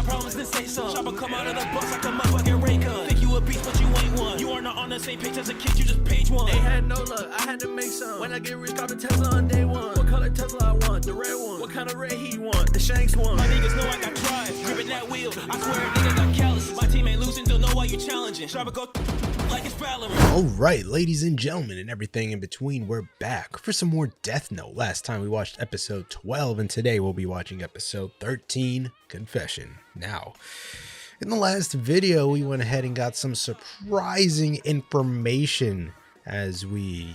got problems, then say some. Chopper come out of the bus like a motherfucking ray gun. Think you a beast, but you ain't one. You are not on the same page as a kid, you just page one. They had no luck, I had to make some. When I get rich, got the Tesla on day one. What color Tesla I want? The red one. What kind of red he want? The Shanks one. My niggas know I got drive, gripping that wheel. I swear a nigga got callous. My team ain't losing, don't know why you challenging. Chopper go like it's Valorant. Alright, ladies and gentlemen, and everything in between, we're back for some more Death Note. Last time we watched episode 12, and today we'll be watching episode 13, Confession. Now, in the last video, we went ahead and got some surprising information as we,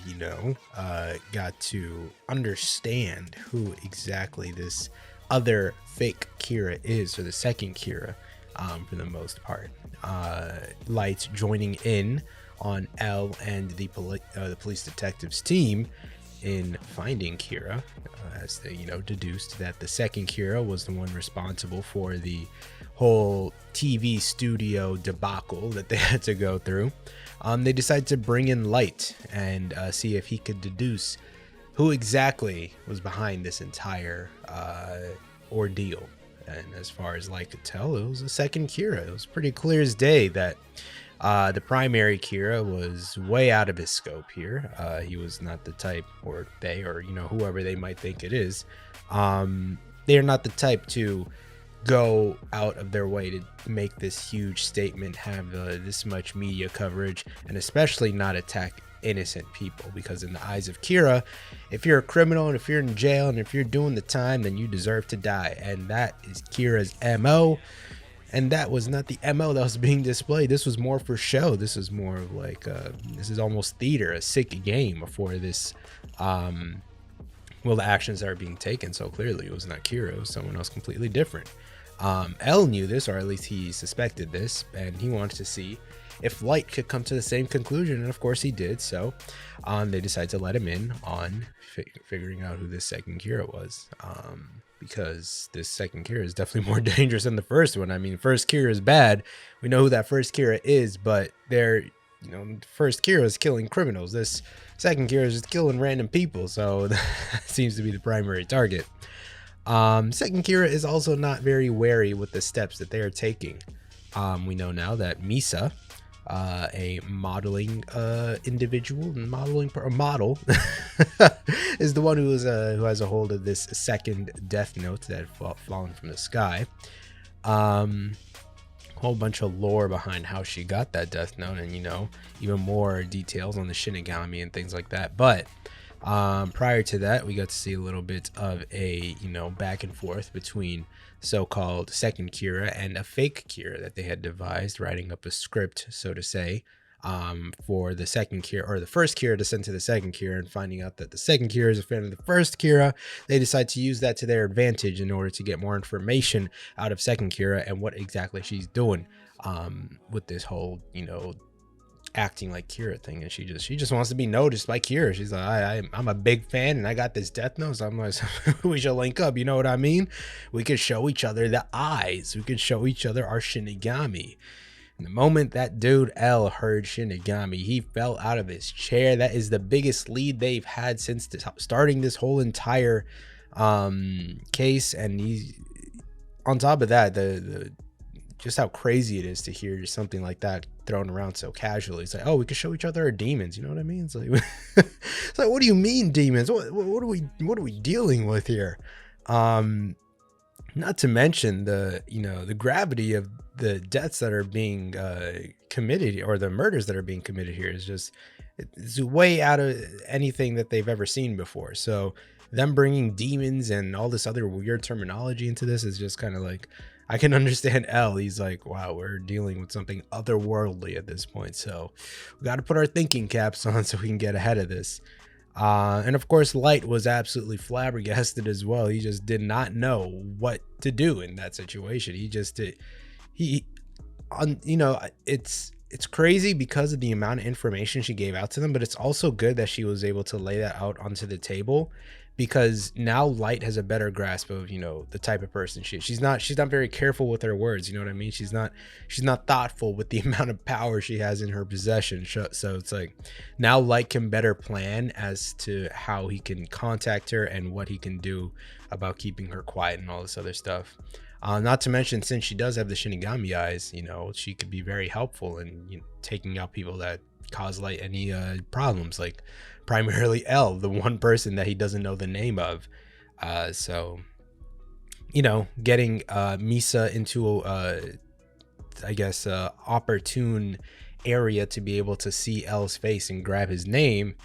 got to understand who exactly this other fake Kira is, or the second Kira, for the most part. Light joining in on L and the police detectives team in finding Kira, as they deduced that the second Kira was the one responsible for the whole TV studio debacle that they had to go through. They decided to bring in Light and see if he could deduce who exactly was behind this entire ordeal. And as far as Light could tell, it was the second Kira. It was pretty clear as day that the primary Kira was way out of his scope here. He was not the type, or they, or whoever they might think it is, they are not the type to go out of their way to make this huge statement, have this much media coverage, and especially not attack innocent people, because in the eyes of Kira, if you're a criminal and if you're in jail and if you're doing the time, then you deserve to die. And that is Kira's MO, and that was not the MO that was being displayed. This was more for show. This is more of like this is almost theater, a sick game for this the actions that are being taken. So clearly it was not Kira, it was someone else completely different. L knew this, or at least he suspected this, and he wanted to see if Light could come to the same conclusion, and of course he did. So they decided to let him in on figuring out who this second Kira was, because this second Kira is definitely more dangerous than the first one. I mean, first Kira is bad, we know who that first Kira is, but they're the first Kira is killing criminals. This second Kira is just killing random people, so that seems to be the primary target. Second Kira is also not very wary with the steps that they are taking. We know now that Misa, a modeling individual, model, is the one who has a hold of this second Death Note that had fallen from the sky. Whole bunch of lore behind how she got that Death Note, and even more details on the Shinigami and things like that. But prior to that, we got to see a little bit of a back and forth between so-called second Kira and a fake Kira that they had devised, writing up a script, so to say, for the second Kira, or the first Kira, to send to the second Kira, and finding out that the second Kira is a fan of the first Kira. They decide to use that to their advantage in order to get more information out of second Kira and what exactly she's doing with this whole acting like Kira thing. And she just wants to be noticed by Kira. She's like, I'm a big fan and I got this Death Note, so I'm like, we should link up, you know what I mean? We could show each other the eyes, we could show each other our Shinigami. And the moment that dude L heard Shinigami, he fell out of his chair. That is the biggest lead they've had since starting this whole entire case. And he's on top of that, the just how crazy it is to hear something like that thrown around so casually. It's like, oh, we could show each other our demons. You know what I mean? It's like, it's like, what do you mean demons? What are we dealing with here? Not to mention the gravity of the deaths that are being committed, or the murders that are being committed here, is just, it's way out of anything that they've ever seen before. So them bringing demons and all this other weird terminology into this is just kind of like, I can understand L. He's like, wow, we're dealing with something otherworldly at this point. So we got to put our thinking caps on so we can get ahead of this. And of course, Light was absolutely flabbergasted as well. He just did not know what to do in that situation. He just did. It's crazy because of the amount of information she gave out to them, but it's also good that she was able to lay that out onto the table, because now Light has a better grasp of, you know, the type of person she is. She's not very careful with her words, you know what I mean? She's not thoughtful with the amount of power she has in her possession. So it's like now Light can better plan as to how he can contact her and what he can do about keeping her quiet and all this other stuff. Not to mention, since she does have the Shinigami eyes, you know, she could be very helpful in, you know, taking out people that cause Light any problems, like primarily L, the one person that he doesn't know the name of. So, you know, getting Misa into I guess opportune area to be able to see L's face and grab his name.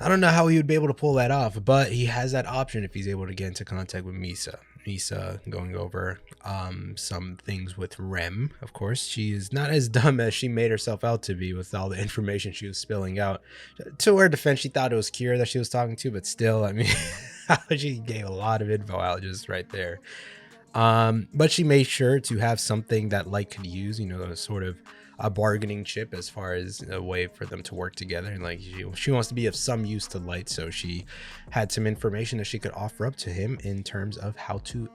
I don't know how he would be able to pull that off, but he has that option if he's able to get into contact with Misa. Misa going over some things with Rem. Of course, she is not as dumb as she made herself out to be with all the information she was spilling out. To her defense, she thought it was Kira that she was talking to, but still, I mean, she gave a lot of info out just right there. But she made sure to have something that Light could use, you know, a sort of a bargaining chip as far as a way for them to work together. And like she wants to be of some use to Light, so she had some information that she could offer up to him in terms of how to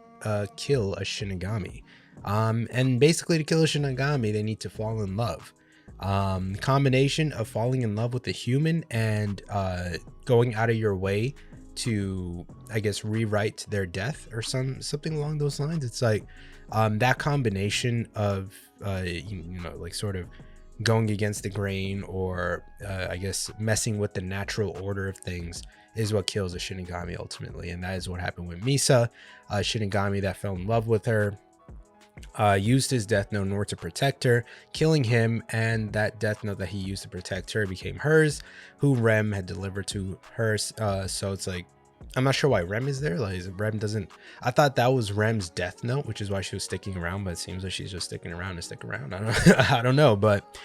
kill a Shinigami. And basically to kill a Shinigami, they need to fall in love. Combination of falling in love with a human and going out of your way to, I guess, rewrite their death or something along those lines. It's like that combination of you know, like sort of going against the grain, or I guess messing with the natural order of things, is what kills a Shinigami ultimately. And that is what happened with Misa, a Shinigami that fell in love with her, used his death note in order to protect her, killing him, and that death note that he used to protect her became hers, who Rem had delivered to her. So it's like, I'm not sure why Rem is there. Like, Rem doesn't, I thought that was Rem's death note, which is why she was sticking around, but it seems like she's just sticking around to stick around. I don't know, but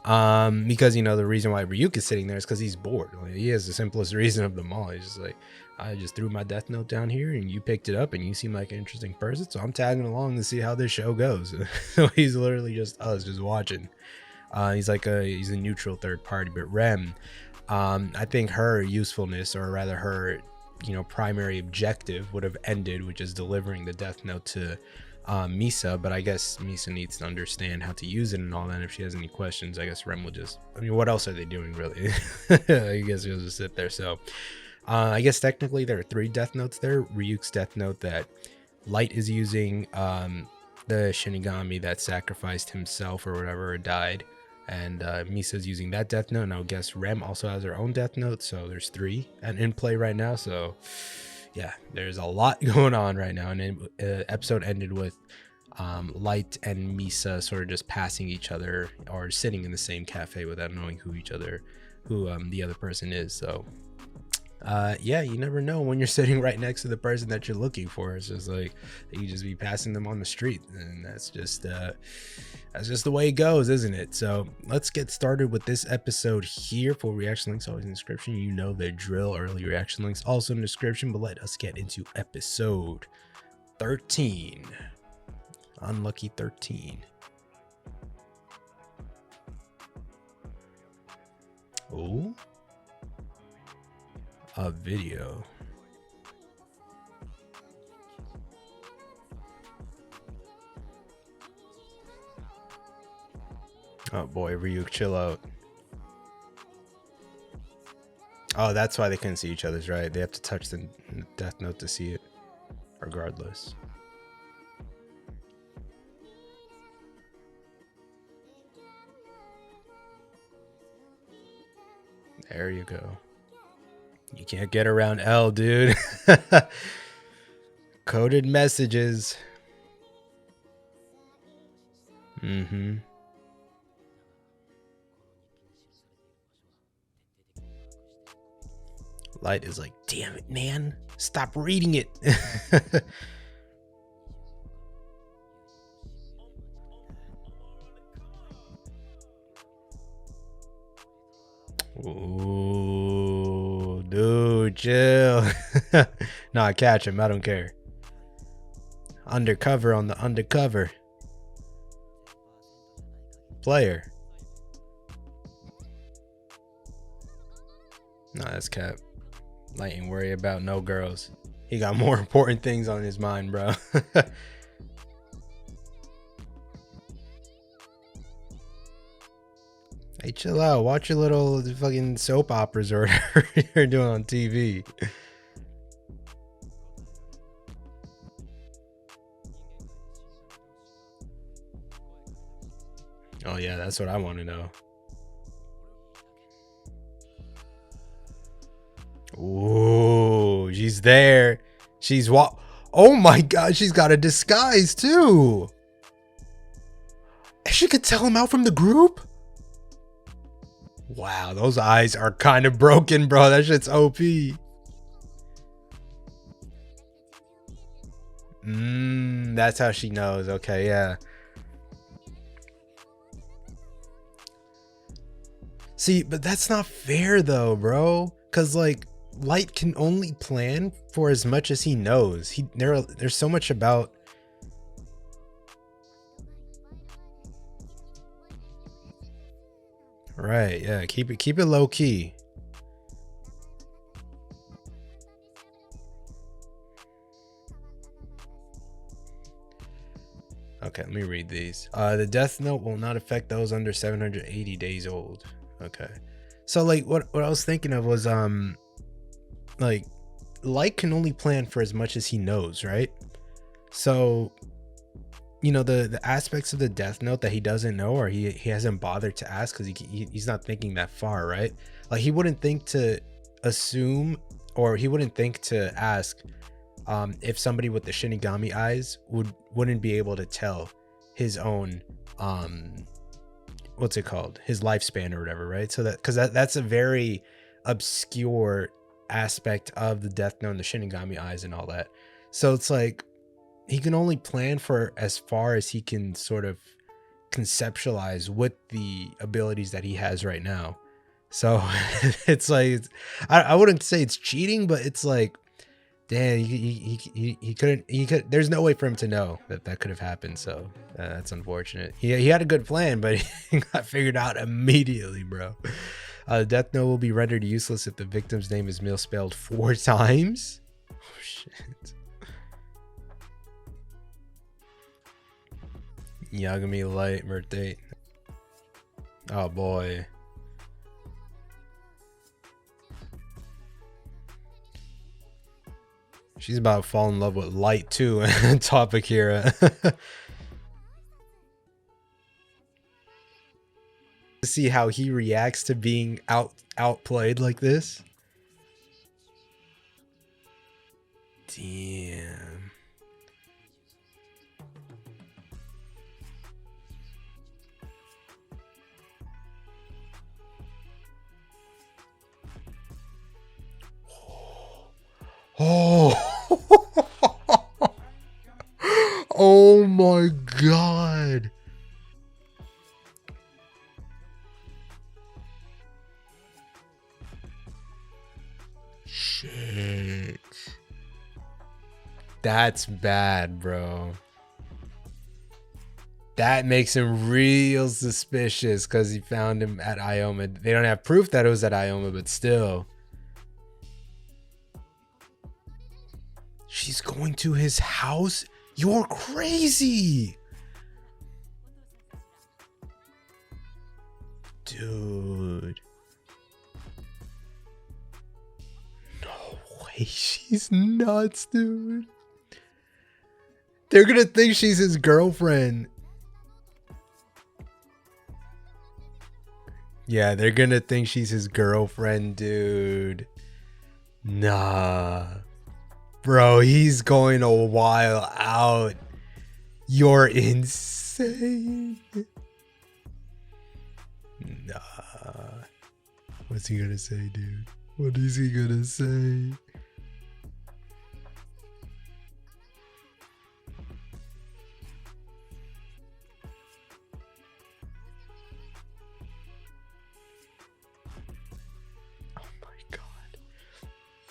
because, you know, the reason why Ryuk is sitting there is because he's bored. Like, he has the simplest reason of them all. He's just like, I just threw my death note down here and you picked it up and you seem like an interesting person, so I'm tagging along to see how this show goes. So he's literally just us, just watching. He's like he's a neutral third party. But Rem, I think her usefulness, or rather her, you know, primary objective would have ended with just delivering the death note to Misa. But I guess Misa needs to understand how to use it and all that. If she has any questions, I guess Rem will just, I mean, what else are they doing really? I guess he'll just sit there. So I guess technically there are 3 death notes there. Ryuk's death note that Light is using, the Shinigami that sacrificed himself or whatever, or died, and Misa's using that death note. And I would guess Rem also has her own death note, so there's 3 and in play right now. So yeah, there's a lot going on right now. And then episode ended with Light and Misa sort of just passing each other, or sitting in the same cafe without knowing who the other person is. So yeah, you never know when you're sitting right next to the person that you're looking for. It's just like you just be passing them on the street, and that's just the way it goes, isn't it? So let's get started with this episode here. Full reaction links always in the description. You know the drill. Early reaction links also in the description. But let us get into episode 13. Unlucky 13. Oh, a video. Oh boy, Ryuk, chill out. Oh, that's why they couldn't see each other's, right? They have to touch the death note to see it, regardless. There you go. You can't get around L, dude. Coded messages. Light is like, damn it, man. Stop reading it. Ooh, dude, chill. Nah, catch him. I don't care. Undercover on the undercover. Player. Nah, that's cap. Light ain't worry about no girls. He got more important things on his mind, bro. Hey, chill out. Watch your little fucking soap operas or whatever you're doing on TV. Oh yeah, that's what I want to know. Ooh, she's there. She's what? Oh my god, she's got a disguise too. She could tell him out from the group? Wow, those eyes are kind of broken, bro. That shit's OP. That's how she knows. Okay, yeah. See, but that's not fair though, bro. Cause like Light can only plan for as much as he knows. There's so much about. Right, yeah. Keep it low key. Okay, let me read these. The death note will not affect those under 780 days old. Okay. So like what I was thinking of was like Light can only plan for as much as he knows, right? So you know the aspects of the death note that he doesn't know or he hasn't bothered to ask because he's not thinking that far, right? Like he wouldn't think to assume or he wouldn't think to ask if somebody with the Shinigami eyes wouldn't be able to tell his own what's it called, his lifespan or whatever, right? So that because that's a very obscure aspect of the death note and the Shinigami eyes and all that. So it's like he can only plan for as far as he can sort of conceptualize with the abilities that he has right now. So it's like I wouldn't say it's cheating, but it's like, damn, he couldn't. There's no way for him to know that could have happened. So that's unfortunate. He had a good plan, but he got figured out immediately, bro. Death note will be rendered useless if the victim's name is misspelled 4 times. Oh shit. Yagami Light birthday. Oh boy. She's about to fall in love with Light too. Top Akira. See how he reacts to being outplayed like this. Damn. Oh. Oh my god. Shit. That's bad, bro. That makes him real suspicious because he found him at Ioma. They don't have proof that it was at Ioma, but still. She's going to his house? You're crazy. Dude. No way. She's nuts, dude. They're gonna think she's his girlfriend. Yeah, they're gonna think she's his girlfriend, dude. Nah. Bro, he's going a while out. You're insane. Nah. What's he gonna say, dude? What is he gonna say?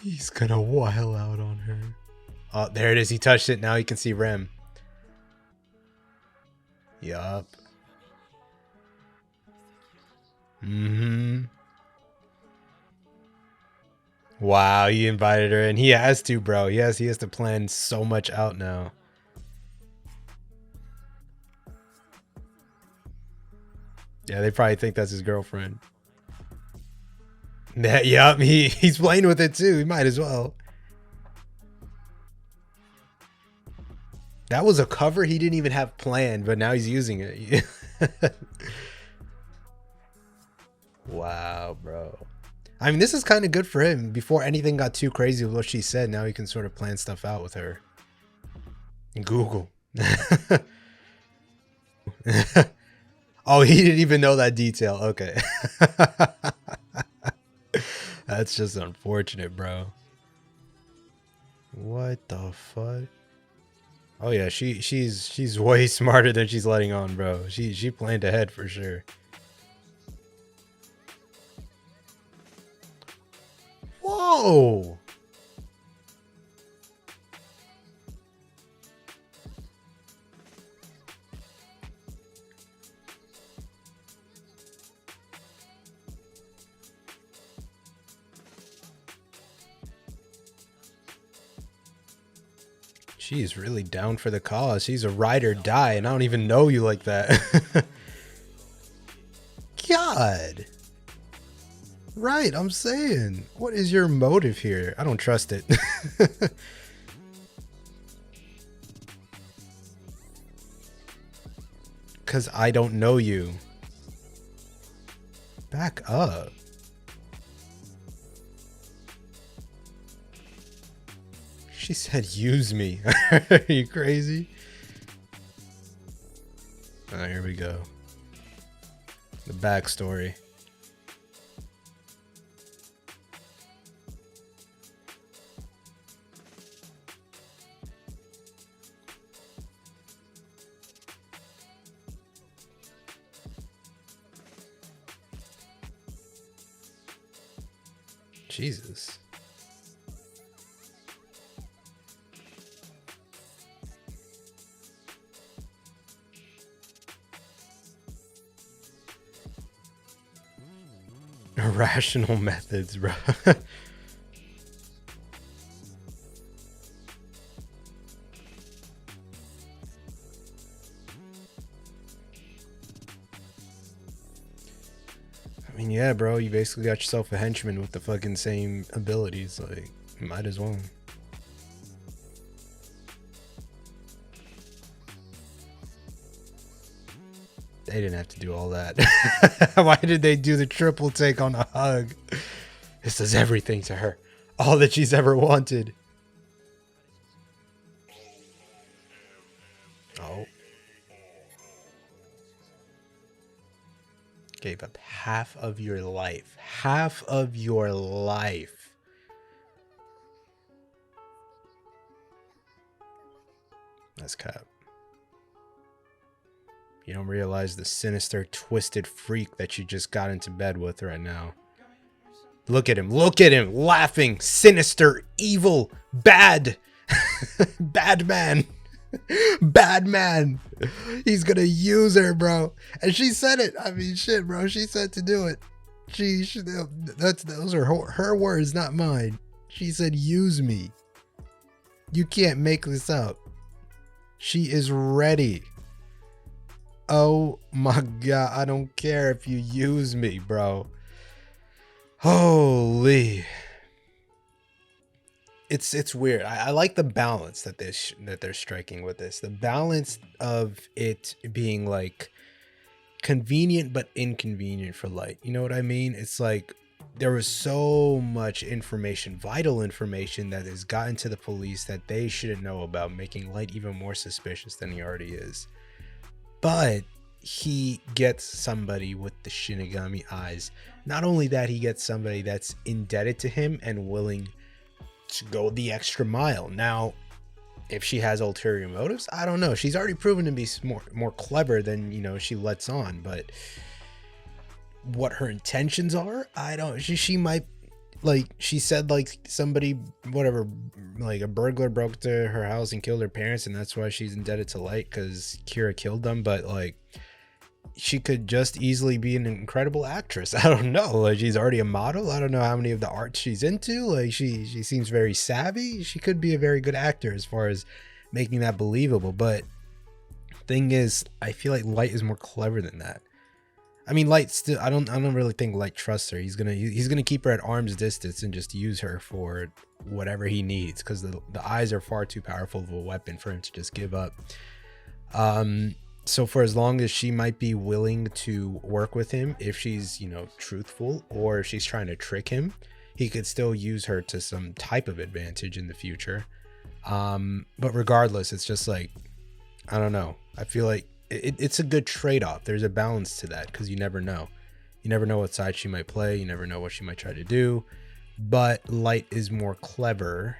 He's gonna while out on her. Oh, there it is. He touched it. Now you can see Rem. Yup. Wow, he invited her, and he has to, bro. Yes, he has to plan so much out now. Yeah, they probably think that's his girlfriend. Yup, he's playing with it too. He might as well. That was a cover he didn't even have planned, but now he's using it. Wow, bro. I mean, this is kind of good for him. Before anything got too crazy with what she said, now he can sort of plan stuff out with her. Google. Oh, he didn't even know that detail. Okay. That's just unfortunate, bro. What the fuck? Oh yeah, she's way smarter than she's letting on, bro. She planned ahead for sure. Whoa! She's really down for the cause. She's a ride or die, and I don't even know you like that. God. Right, I'm saying. What is your motive here? I don't trust it. Because I don't know you. Back up. She said, use me. Are you crazy? Oh, here we go. The backstory. Jesus. Irrational methods, bro. I mean, yeah, bro, you basically got yourself a henchman with the fucking same abilities. Like, might as well. They didn't have to do all that. Why did they do the triple take on a hug? This does everything to her. All that she's ever wanted. Oh. Gave up half of your life. Half of your life. That's cap. You don't realize the sinister, twisted freak that you just got into bed with right now. Look at him. Look at him. Laughing. Sinister. Evil. Bad. Bad man. Bad man. He's gonna use her, bro. And she said it. I mean, shit, bro. She said to do it. Those are her words, not mine. She said, use me. You can't make this up. She is ready. Oh my god, I don't care if you use me, bro. Holy. It's weird. I like the balance that they're striking with this. The balance of it being like convenient but inconvenient for Light. You know what I mean? It's like there was so much information, vital information, that has gotten to the police that they shouldn't know about, making Light even more suspicious than he already is. But he gets somebody with the Shinigami eyes. Not only that, he gets somebody that's indebted to him and willing to go the extra mile. Now, if she has ulterior motives, I don't know. She's already proven to be more clever than, you know, she lets on. But what her intentions are, I don't. She might, like, she said, like, somebody, whatever, like a burglar broke to her house and killed her parents, and that's why she's indebted to Light, because Kira killed them. But like, she could just easily be an incredible actress. I don't know. Like, she's already a model. I don't know how many of the arts she's into. Like, she seems very savvy. She could be a very good actor as far as making that believable. But thing is, I feel like Light is more clever than that. I mean, Light still, I don't really think Light trusts her. He's gonna keep her at arm's distance and just use her for whatever he needs, because the eyes are far too powerful of a weapon for him to just give up. So for as long as she might be willing to work with him, if she's, you know, truthful, or if she's trying to trick him, he could still use her to some type of advantage in the future. But regardless, it's just like, I don't know. I feel like it's a good trade-off. There's a balance to that, because you never know. You never know what side she might play. You never know what she might try to do. But Light is more clever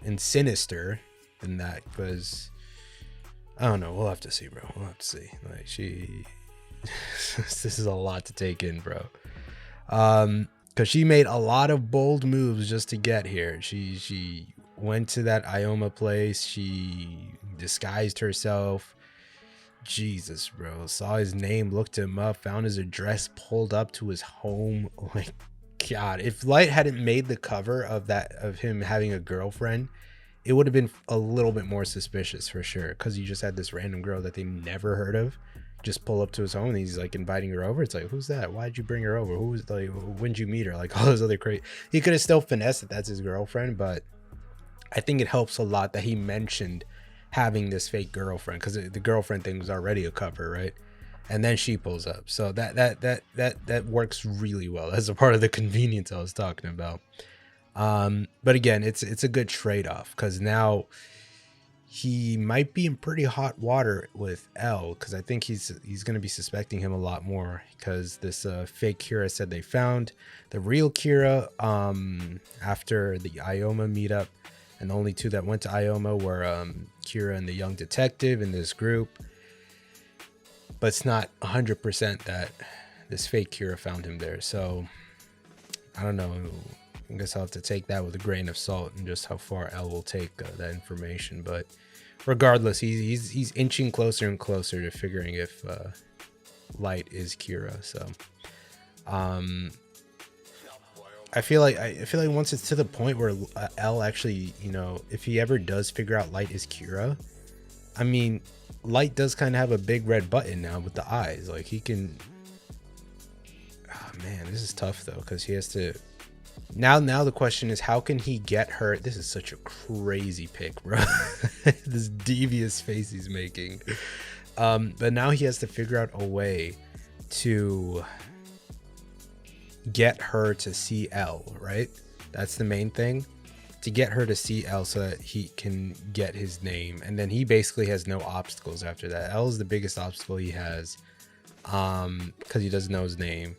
and sinister than that, because I don't know. We'll have to see, bro. We'll have to see. Like, this is a lot to take in, bro. Because she made a lot of bold moves just to get here. She went to that Ioma place. She disguised herself. Jesus, bro. Saw his name, looked him up, found his address, pulled up to his home. Like, God, if Light hadn't made the cover of him having a girlfriend, it would have been a little bit more suspicious for sure, because you just had this random girl that they never heard of just pull up to his home, and he's like inviting her over. It's like, who's that? Why'd you bring her over? Who's, like, when'd you meet her? Like, all those other crazy. He could have still finessed that that's his girlfriend, but I think it helps a lot that he mentioned having this fake girlfriend, because the girlfriend thing was already a cover, right? And then she pulls up, so that works really well as a part of the convenience I was talking about. But again, it's a good trade-off, because now he might be in pretty hot water with L, because I think he's going to be suspecting him a lot more, because this fake Kira said they found the real Kira after the Ioma meetup, and the only two that went to Ioma were Kira and the young detective in this group. But it's not 100% that this fake Kira found him there, so I don't know. I guess I'll have to take that with a grain of salt, and just how far L will take that information. But regardless, he's inching closer and closer to figuring if Light is Kira. So I feel like once it's to the point where L actually, you know, if he ever does figure out Light is Kira, I mean, Light does kind of have a big red button now with the eyes. Like, he can. Oh man, this is tough though, because he has to. Now the question is, how can he get her? This is such a crazy pick, bro. This devious face he's making. But now he has to figure out a way to get her to see L, right? That's the main thing. To get her to see L so that he can get his name. And then he basically has no obstacles after that. L is the biggest obstacle he has, because he doesn't know his name.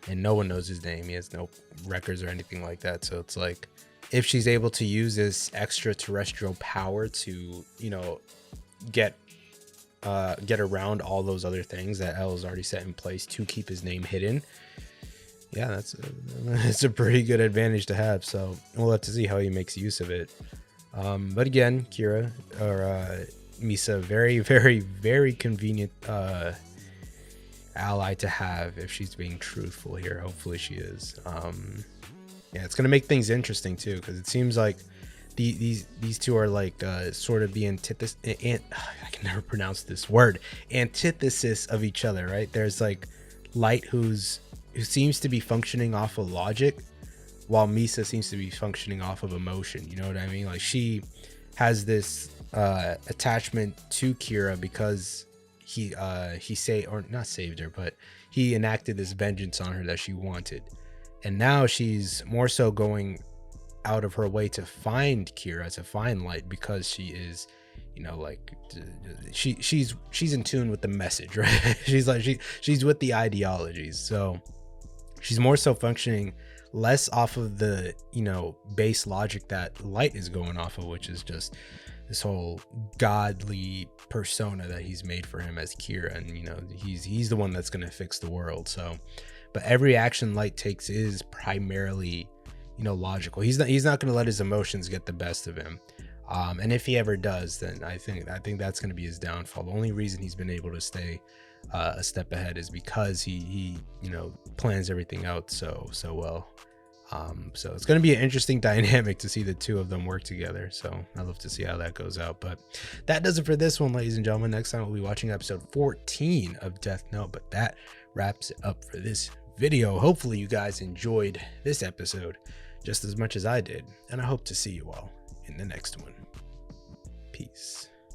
And no one knows his name. He has no records or anything like that. So it's like, if she's able to use this extraterrestrial power to, you know, get around all those other things that L has already set in place to keep his name hidden, yeah, it's a pretty good advantage to have. So we'll have to see how he makes use of it. But again, Kira or Misa, very, very, very convenient ally to have if she's being truthful here. Hopefully she is. Yeah, it's gonna make things interesting too, because it seems like these two are like sort of the antithesis. I can never pronounce this word. Antithesis of each other, right? There's like Light who seems to be functioning off of logic, while Misa seems to be functioning off of emotion. You know what I mean? Like, she has this attachment to Kira because he saved her, but he enacted this vengeance on her that she wanted, and now she's more so going out of her way to find Kira, to find Light, because she is, you know, like, she's in tune with the message, right? she's with the ideologies, so she's more so functioning less off of the, you know, base logic that Light is going off of, which is just this whole godly persona that he's made for him as Kira, and, you know, he's the one that's going to fix the world. So, but every action Light takes is primarily, you know, logical. He's not going to let his emotions get the best of him. And if he ever does, then I think that's going to be his downfall. The only reason he's been able to stay a step ahead is because he plans everything out so well. So it's going to be an interesting dynamic to see the two of them work together. So I'd love to see how that goes out. But that does it for this one, ladies and gentlemen. Next time we'll be watching episode 14 of Death Note. But that wraps it up for this video. Hopefully you guys enjoyed this episode just as much as I did. And I hope to see you all in the next one. Peace.